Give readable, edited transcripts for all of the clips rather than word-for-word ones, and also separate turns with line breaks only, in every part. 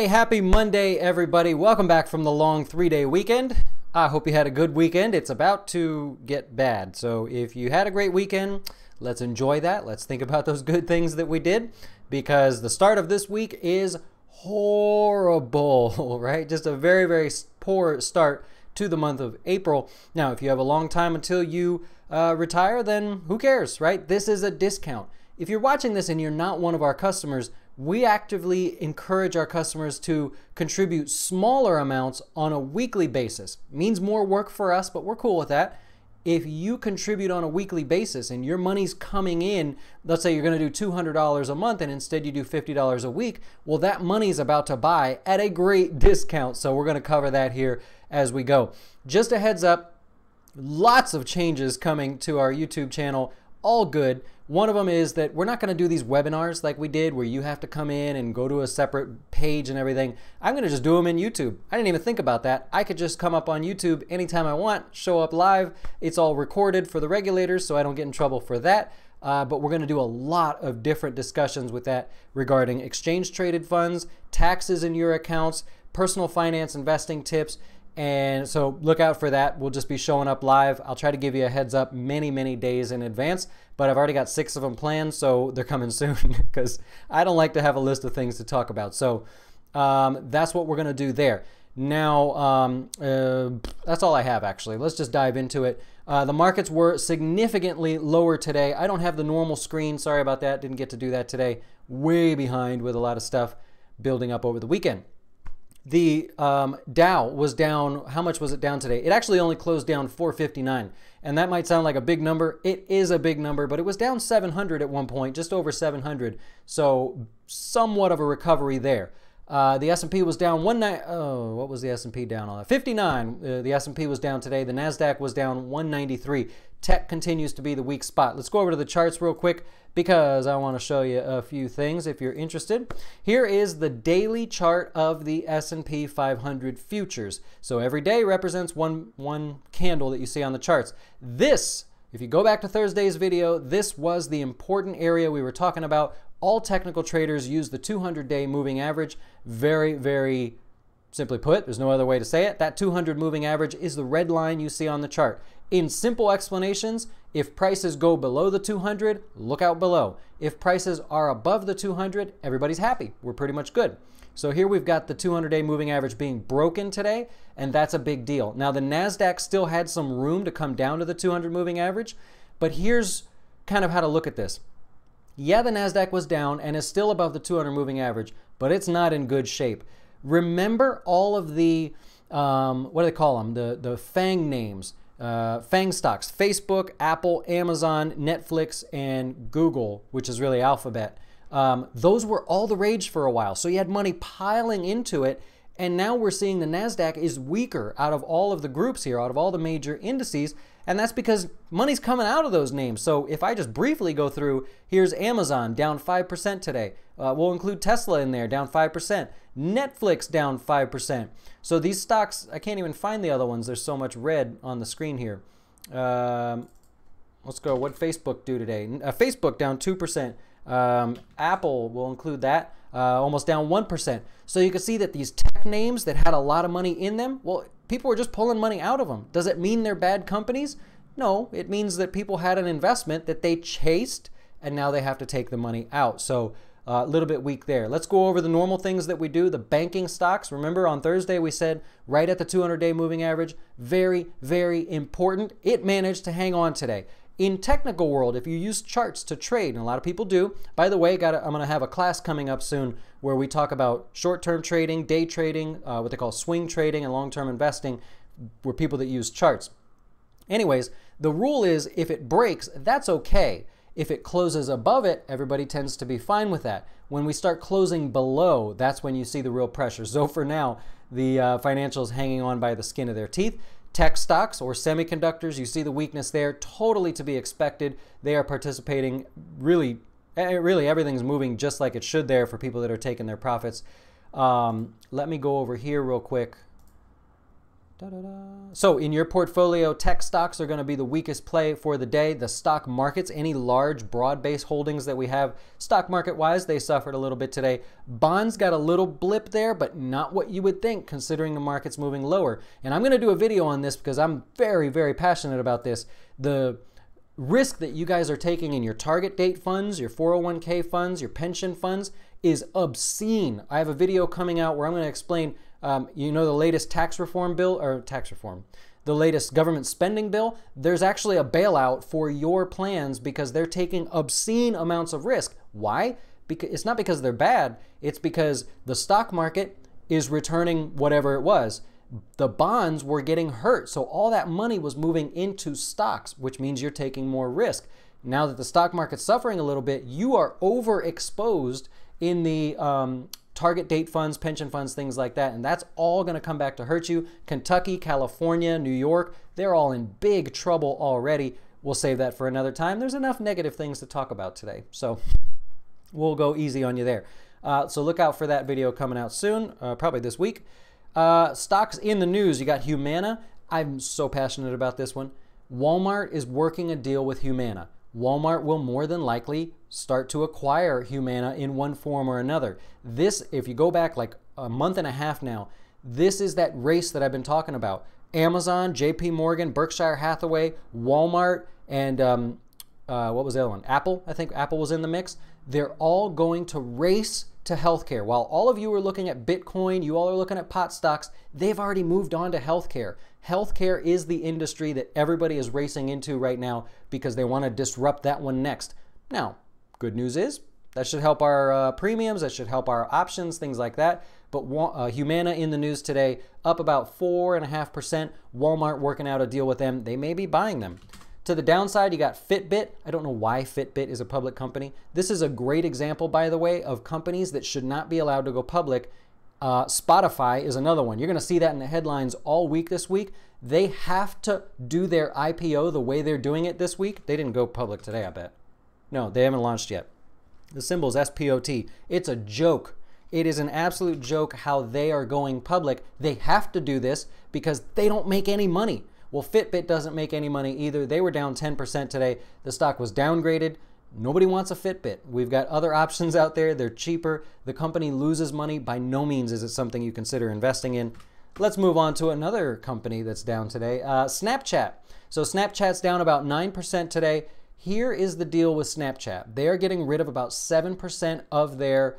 Hey, happy Monday, everybody. Welcome back from the long 3-day weekend. I hope you had a good weekend. It's about to get bad. So if you had a great weekend, let's enjoy that. Let's think about those good things that we did, because the start of this week is horrible, right? Just a very, very poor start to the month of April. Now, if you have a long time until you retire, then who cares, right? This is a discount. If you're watching this and you're not one of our customers, we actively encourage our customers to contribute smaller amounts on a weekly basis. It means more work for us, but we're cool with that. If you contribute on a weekly basis and your money's coming in, let's say you're going to do $200 a month and instead you do $50 a week, well, that money's about to buy at a great discount. So we're going to cover that here as we go. Just a heads up, lots of changes coming to our YouTube channel, all good. One of them is that we're not going to do these webinars like we did where you have to come in and go to a separate page and everything. I'm going to just do them in YouTube. I didn't even think about that. I could just come up on YouTube anytime I want, show up live. It's all recorded for the regulators, so I don't get in trouble for that. But we're going to do a lot of different discussions with that regarding exchange traded funds, taxes in your accounts, personal finance investing tips. And so look out for that. We'll just be showing up live. I'll try to give you a heads up many days in advance, but I've already got 6 of them planned, so they're coming soon because I don't like to have a list of things to talk about. So that's what we're going to do there. Now, that's all I have, actually. Let's just dive into it. The markets were significantly lower today. I don't have the normal screen. Sorry about that. Didn't get to do that today. Way behind with a lot of stuff building up over the weekend. The Dow was down. How much was it down today? It actually only closed down 459, and that might sound like a big number. It is a big number, but it was down 700 at one point, just over 700. So somewhat of a recovery there. The S&P was down what was the S&P down on? 59. The S&P was down today. The Nasdaq was down 193. Tech continues to be the weak spot. Let's go over to the charts real quick because I want to show you a few things if you're interested. Here is the daily chart of the S&P 500 futures. So every day represents one candle that you see on the charts. This, if you go back to Thursday's video, this was the important area we were talking about. All technical traders use the 200-day moving average. Very simply put, there's no other way to say it. That 200 moving average is the red line you see on the chart. In simple explanations, if prices go below the 200, look out below. If prices are above the 200, everybody's happy. We're pretty much good. So here we've got the 200-day moving average being broken today, and that's a big deal. Now, the Nasdaq still had some room to come down to the 200 moving average, but here's kind of how to look at this. Yeah, the Nasdaq was down and is still above the 200 moving average, but it's not in good shape. Remember all of the, what do they call them? The FANG names, FANG stocks, Facebook, Apple, Amazon, Netflix, and Google, which is really Alphabet. Those were all the rage for a while. So you had money piling into it, and now we're seeing the Nasdaq is weaker out of all of the groups here, out of all the major indices, and that's because money's coming out of those names. So if I just briefly go through, here's Amazon down 5% today. We'll include Tesla in there, down 5%. Netflix down 5%. So these stocks, I can't even find the other ones. There's so much red on the screen here. Let's go. What did Facebook do today? Facebook down 2%. Apple, we'll include that, almost down 1%. So you can see that these tech names that had a lot of money in them, well, people were just pulling money out of them. Does it mean they're bad companies? No, it means that people had an investment that they chased and now they have to take the money out. So a little bit weak there. Let's go over the normal things that we do. The banking stocks, remember on Thursday we said right at the 200-day moving average, very important. It managed to hang on today. In technical world, if you use charts to trade, and a lot of people do, by the way, I'm going to have a class coming up soon where we talk about short-term trading, day trading, what they call swing trading, and long-term investing, where people that use charts. Anyways, the rule is if it breaks, that's okay. If it closes above it, everybody tends to be fine with that. When we start closing below, that's when you see the real pressure. So for now, the financials hanging on by the skin of their teeth. Tech stocks or semiconductors, you see the weakness there, totally to be expected. They are participating really everything's moving just like it should there for people that are taking their profits. Let me go over here real quick So in your portfolio, tech stocks are going to be the weakest play for the day. The stock markets, any large broad-based holdings that we have stock market-wise, they suffered a little bit today. Bonds got a little blip there, but not what you would think considering the market's moving lower. And I'm going to do a video on this because I'm very, very passionate about this. The risk that you guys are taking in your target date funds, your 401k funds, your pension funds is obscene. I have a video coming out where I'm going to explain the latest the latest government spending bill. There's actually a bailout for your plans because they're taking obscene amounts of risk. Why? Because it's not because they're bad. It's because the stock market is returning whatever it was. The bonds were getting hurt. So all that money was moving into stocks, which means you're taking more risk. Now that the stock market's suffering a little bit, you are overexposed in the target date funds, pension funds, things like that. And that's all going to come back to hurt you. Kentucky, California, New York, they're all in big trouble already. We'll save that for another time. There's enough negative things to talk about today. So we'll go easy on you there. So look out for that video coming out soon, probably this week. Stocks in the news. You got Humana. I'm so passionate about this one. Walmart is working a deal with Humana. Walmart will more than likely start to acquire Humana in one form or another. This, if you go back like a month and a half now, this is that race that I've been talking about. Amazon, JP Morgan, Berkshire Hathaway, Walmart, and what was the other one? Apple. I think Apple was in the mix. They're all going to race to healthcare. While all of you are looking at Bitcoin, you all are looking at pot stocks, they've already moved on to healthcare. Healthcare is the industry that everybody is racing into right now because they want to disrupt that one next. Now, good news is that should help our premiums, that should help our options, things like that. But Humana in the news today, up about 4.5%. Walmart working out a deal with them. They may be buying them. To the downside, you got Fitbit. I don't know why Fitbit is a public company. This is a great example, by the way, of companies that should not be allowed to go public. Spotify is another one. You're going to see that in the headlines all week this week. They have to do their IPO the way they're doing it this week. They didn't go public today, I bet. No, they haven't launched yet. The symbol is SPOT. It's a joke. It is an absolute joke how they are going public. They have to do this because they don't make any money. Well, Fitbit doesn't make any money either. They were down 10% today. The stock was downgraded. Nobody wants a Fitbit. We've got other options out there. They're cheaper. The company loses money. By no means is it something you consider investing in. Let's move on to another company that's down today, Snapchat. So Snapchat's down about 9% today. Here is the deal with Snapchat. They're getting rid of about 7% of their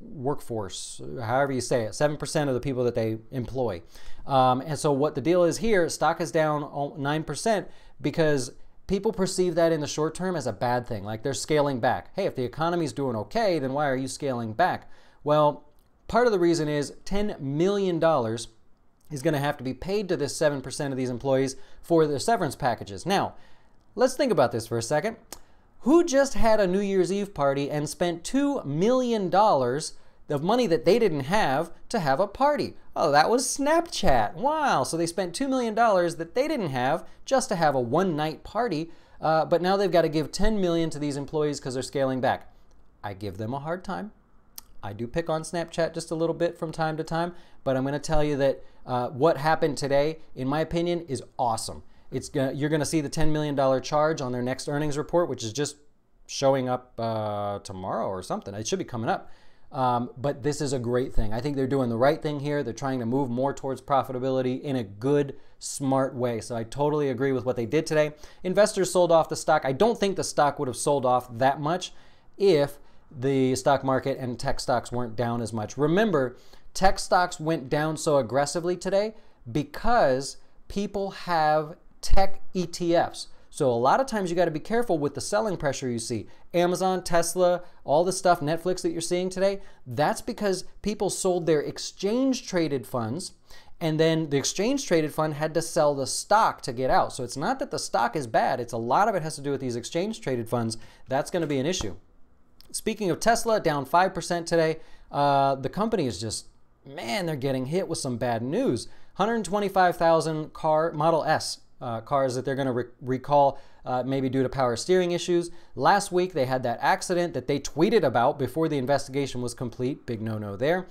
workforce, however you say it, 7% of the people that they employ. And so what the deal is here, stock is down 9% because people perceive that in the short term as a bad thing, like they're scaling back. Hey, if the economy's doing okay, then why are you scaling back? Well, part of the reason is $10 million is going to have to be paid to this 7% of these employees for their severance packages. Now, let's think about this for a second. Who just had a New Year's Eve party and spent $2 million of money that they didn't have to have a party? Oh, that was Snapchat. Wow. So they spent $2 million that they didn't have just to have a one-night party, but now they've got to give $10 million to these employees because they're scaling back. I give them a hard time. I do pick on Snapchat just a little bit from time to time, but I'm going to tell you that what happened today, in my opinion, is awesome. You're going to see the $10 million charge on their next earnings report, which is just showing up tomorrow or something. It should be coming up. But this is a great thing. I think they're doing the right thing here. They're trying to move more towards profitability in a good, smart way. So I totally agree with what they did today. Investors sold off the stock. I don't think the stock would have sold off that much if the stock market and tech stocks weren't down as much. Remember, tech stocks went down so aggressively today because people have tech ETFs. So a lot of times you got to be careful with the selling pressure you see. Amazon, Tesla, all the stuff, Netflix that you're seeing today, that's because people sold their exchange traded funds and then the exchange traded fund had to sell the stock to get out. So it's not that the stock is bad. It's a lot of it has to do with these exchange traded funds. That's going to be an issue. Speaking of Tesla, down 5% today. The company is just, man, they're getting hit with some bad news. 125,000 car Model S cars that they're going to recall, maybe due to power steering issues. Last week, they had that accident that they tweeted about before the investigation was complete. Big no-no there.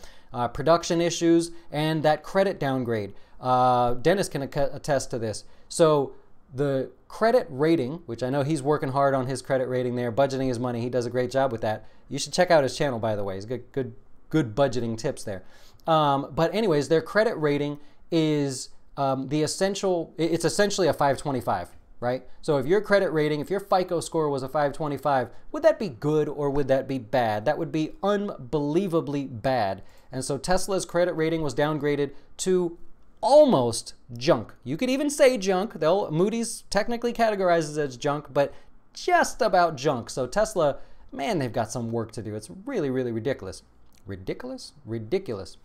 Production issues and that credit downgrade. Dennis can attest to this. So the credit rating, which I know he's working hard on his credit rating there, budgeting his money. He does a great job with that. You should check out his channel, by the way. He's got good budgeting tips there. But anyways, their credit rating is it's essentially a 525, right? So if your credit rating, if your FICO score was a 525, would that be good or would that be bad? That would be unbelievably bad. And so Tesla's credit rating was downgraded to almost junk. You could even say junk. Moody's technically categorizes it as junk, but just about junk. So Tesla, man, they've got some work to do. It's really, really ridiculous. Ridiculous? Ridiculous.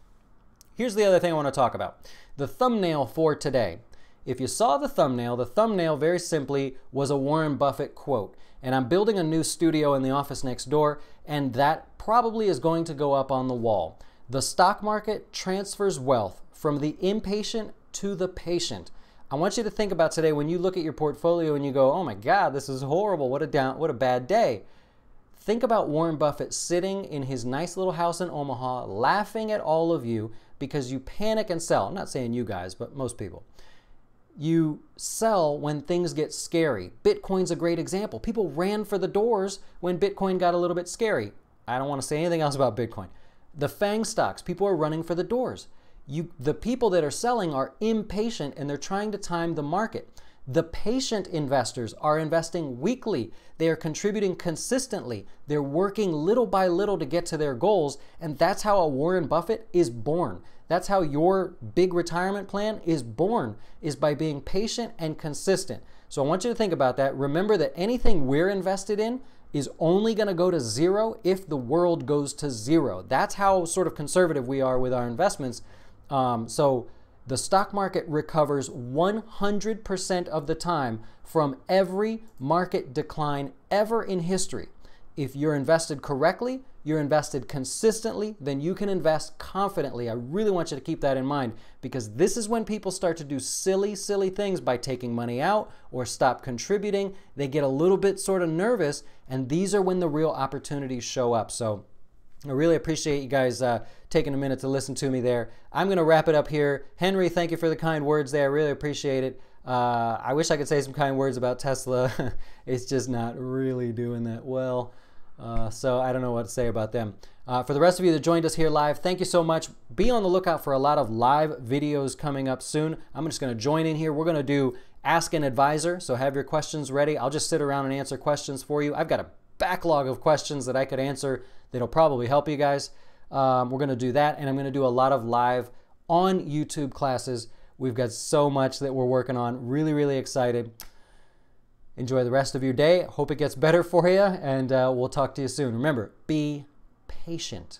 Here's the other thing I want to talk about. The thumbnail for today. If you saw the thumbnail very simply was a Warren Buffett quote. And I'm building a new studio in the office next door, and that probably is going to go up on the wall. The stock market transfers wealth from the impatient to the patient. I want you to think about today when you look at your portfolio and you go, oh my God, this is horrible. What a bad day. Think about Warren Buffett sitting in his nice little house in Omaha, laughing at all of you because you panic and sell. I'm not saying you guys, but most people. You sell when things get scary. Bitcoin's a great example. People ran for the doors when Bitcoin got a little bit scary. I don't want to say anything else about Bitcoin. The FANG stocks, people are running for the doors. The people that are selling are impatient and they're trying to time the market. The patient investors are investing weekly. They are contributing consistently. They're working little by little to get to their goals, and that's how a Warren Buffett is born. That's how your big retirement plan is born, is by being patient and consistent. So I want you to think about that. Remember that anything we're invested in is only going to go to zero if the world goes to zero. That's how sort of conservative we are with our investments. So the stock market recovers 100% of the time from every market decline ever in history. If you're invested correctly, you're invested consistently, then you can invest confidently. I really want you to keep that in mind, because this is when people start to do silly, silly things by taking money out or stop contributing. They get a little bit sort of nervous, and these are when the real opportunities show up. So I really appreciate you guys taking a minute to listen to me there. I'm going to wrap it up here. Henry, thank you for the kind words there. I really appreciate it. I wish I could say some kind words about Tesla. It's just not really doing that well. So I don't know what to say about them. For the rest of you that joined us here live, thank you so much. Be on the lookout for a lot of live videos coming up soon. I'm just going to join in here. We're going to do Ask an Advisor, so have your questions ready. I'll just sit around and answer questions for you. I've got a backlog of questions that I could answer that'll probably help you guys. We're going to do that, and I'm going to do a lot of live on YouTube classes. We've got so much that we're working on. Really, really excited. Enjoy the rest of your day. Hope it gets better for you, and we'll talk to you soon. Remember, be patient.